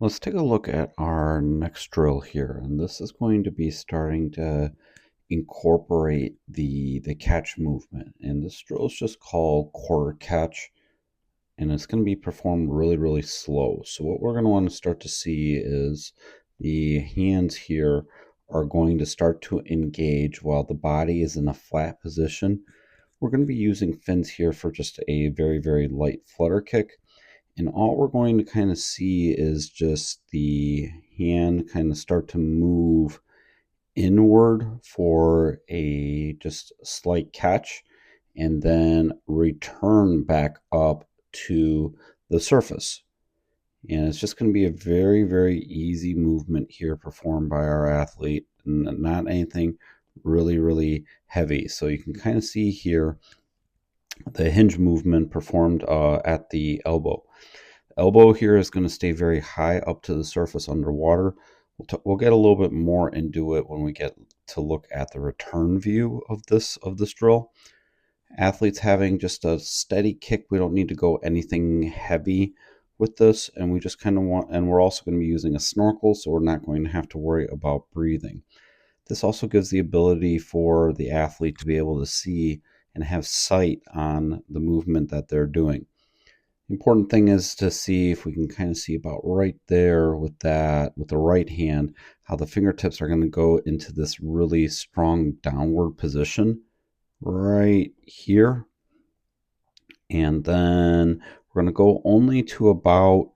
Let's take a look at our next drill here, and this is going to be starting to incorporate the catch movement. And this drill is just called quarter catch, and it's going to be performed really slow. So what we're going to want to start to see is the hands here are going to start to engage while the body is in a flat position. We're going to be using fins here for just a very light flutter kick. And all we're going to kind of see is just the hand kind of start to move inward for a just slight catch and then return back up to the surface. And it's just going to be a very easy movement here performed by our athlete, and not anything really heavy. So you can kind of see here the hinge movement performed at the elbow. Elbow here is going to stay very high up to the surface underwater. We'll get a little bit more into it when we get to look at the return view of this drill. Athletes having just a steady kick. We don't need to go anything heavy with this, and we just kind of want, and we're also going to be using a snorkel, so we're not going to have to worry about breathing. This also gives the ability for the athlete to be able to see and have sight on the movement that they're doing. Important thing is to see if we can kind of see about right there with that, with the right hand, how the fingertips are going to go into this really strong downward position right here. And then we're going to go only to about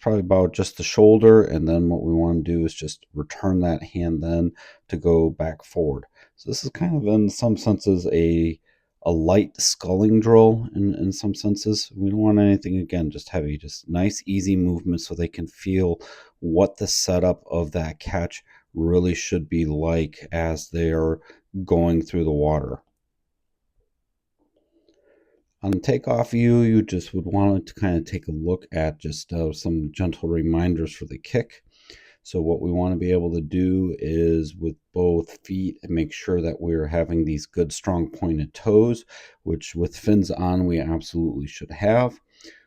probably about just the shoulder, and then what we want to do is just return that hand then to go back forward. So this is kind of in some senses a light sculling drill in some senses. We don't want anything, again, just heavy, just nice easy movement so they can feel what the setup of that catch really should be like as they're going through the water. On the takeoff view, you just would want to kind of take a look at just some gentle reminders for the kick. So what we want to be able to do is with both feet and make sure that we're having these good strong pointed toes, which with fins on we absolutely should have.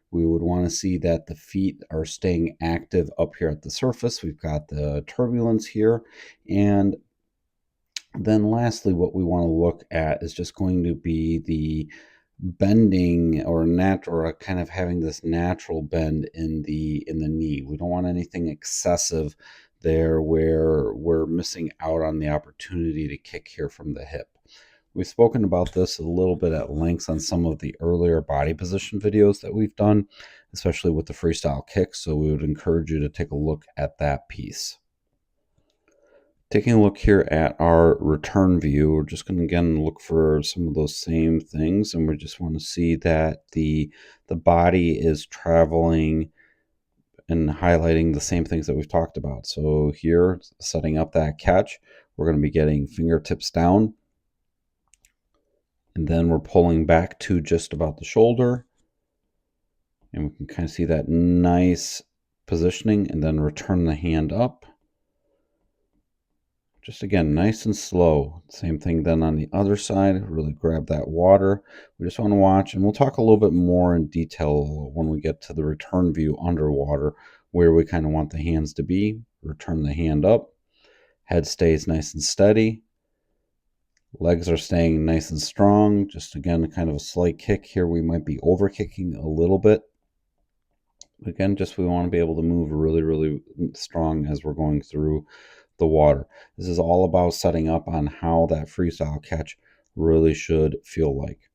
We would want to see that the feet are staying active up here at the surface. We've got the turbulence here. And then lastly, what we want to look at is just going to be the bending or kind of having this natural bend in the knee. We don't want anything excessive there where we're missing out on the opportunity to kick here from the hip. We've spoken about this a little bit at length on some of the earlier body position videos that we've done, especially with the freestyle kick, so we would encourage you to take a look at that piece. Taking a look here at our return view, we're just going to again look for some of those same things, and we just want to see that the body is traveling and highlighting the same things that we've talked about. So here, setting up that catch, we're going to be getting fingertips down, and then we're pulling back to just about the shoulder, and we can kind of see that nice positioning, and then return the hand up. Just again, nice and slow. Same thing then on the other side, really grab that water. We just want to watch, and we'll talk a little bit more in detail when we get to the return view underwater, where we kind of want the hands to be. Return the hand up. Head stays nice and steady. Legs are staying nice and strong. Just again, kind of a slight kick here. We might be over kicking a little bit. Again, just we want to be able to move really strong as we're going through the water. This is all about setting up on how that freestyle catch really should feel like.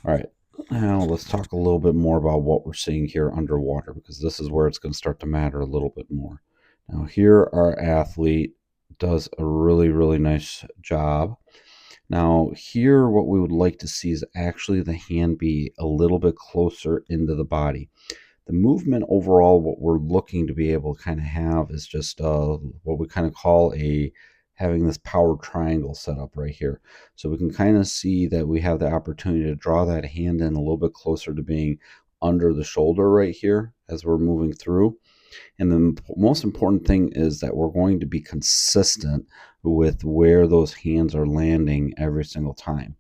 All right, now let's talk a little bit more about what we're seeing here underwater, because this is where it's going to start to matter a little bit more. Now here our athlete does a really nice job. Now here what we would like to see is actually the hand be a little bit closer into the body. The movement overall, what we're looking to be able to kind of have is just what we kind of call having this power triangle set up right here. So we can kind of see that we have the opportunity to draw that hand in a little bit closer to being under the shoulder right here as we're moving through. And the most important thing is that we're going to be consistent with where those hands are landing every single time.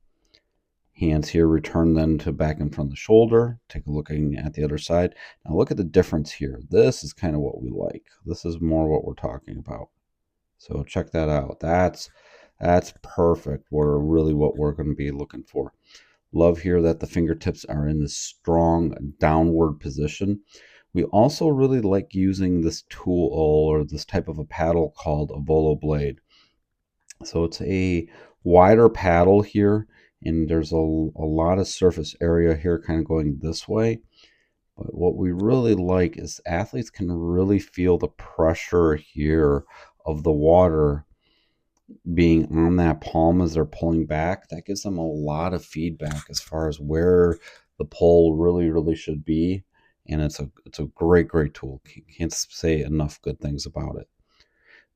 Hands here return then to back in front of the shoulder. Take a looking at the other side. Now look at the difference here. This is kind of what we like. This is more what we're talking about. So check that out. That's perfect. We're really what we're going to be looking for. Love here that the fingertips are in this strong downward position. We also really like using this tool or this type of a paddle called a volo blade. So it's a wider paddle here, and there's a lot of surface area here kind of going this way. But what we really like is athletes can really feel the pressure here of the water being on that palm as they're pulling back. That gives them a lot of feedback as far as where the pull really should be. And it's a great tool. Can't say enough good things about it.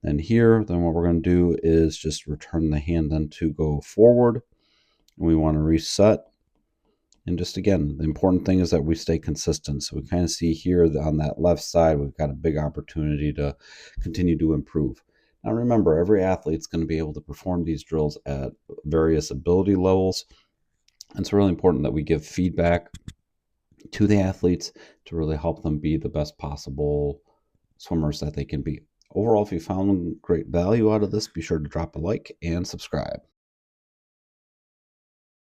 Then here, then what we're going to do is just return the hand then to go forward. And we want to reset. And just again, the important thing is that we stay consistent. So we kind of see here on that left side, we've got a big opportunity to continue to improve. Now remember, every athlete's going to be able to perform these drills at various ability levels. And it's really important that we give feedback to the athletes to really help them be the best possible swimmers that they can be. Overall, if you found great value out of this, be sure to drop a like and subscribe.